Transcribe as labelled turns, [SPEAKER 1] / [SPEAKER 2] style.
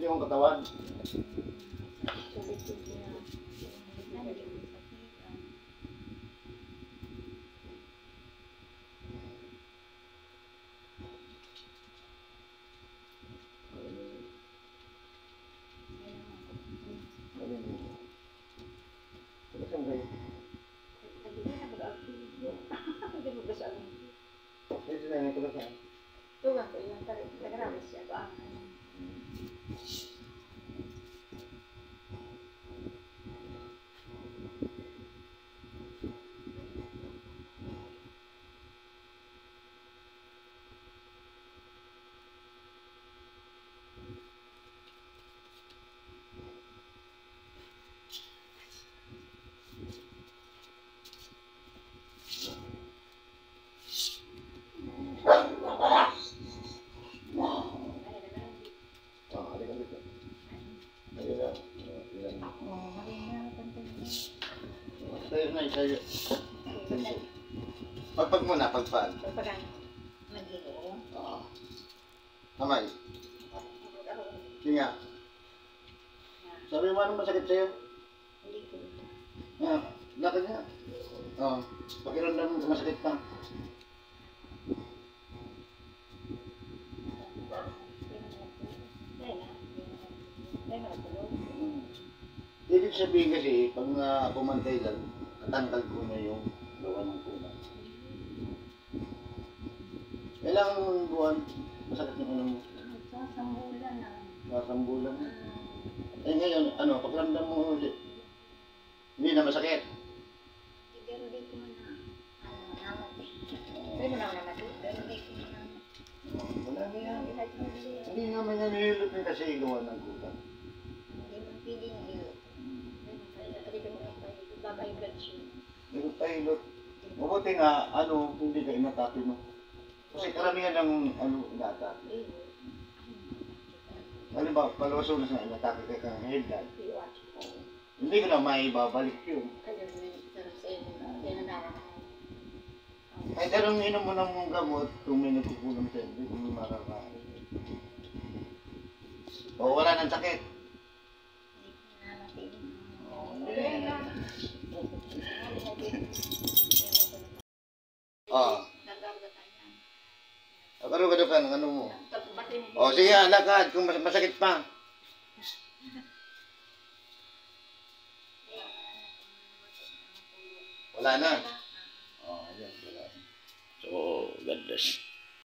[SPEAKER 1] yung katawan. Sa'yo. Pagpag muna, pagpag.
[SPEAKER 2] Pagpag mag-ino.
[SPEAKER 1] Oo. Kamay. Hindi nga. Sabi mo anong masakit sa'yo?
[SPEAKER 2] Hindi ko.
[SPEAKER 1] Lakad nga. Oo. Pakiramdam mo masakit pa. Ibig sabihin kasi, pag pumantay lang, natanggal ko na yung gawa ng kulang. Kailangan buwan, masakit yung ano mo.
[SPEAKER 2] Sasambulan na.
[SPEAKER 1] Sasambulan na. Eh ngayon, ano, pakiramdam mo ulit. Hindi na masakit.
[SPEAKER 2] Pero di ko na, naman. Pero naman naman. Pero di ko na.
[SPEAKER 1] Wala na yan. Hindi naman yan nililot na kasi gawa ng kulang.
[SPEAKER 2] Hindi mo piling yun.
[SPEAKER 1] Pero pilot, mabuti nga, ano, hindi ka inatake mo. Kasi karamihan ng, ano, inatake. Ano ba, paluwas-ulas na inatake ka ng headlight. Hindi ko na maibabalik yun. Kahit anong inom mo ng mong gamot, kung may nagkukulang sa'yo, hindi ko may makakain. O, wala nang sakit. Karoon ka doon, ano mo? O, sige, lakad, kung masakit pa. Wala na. O, ayan, wala. So, God bless.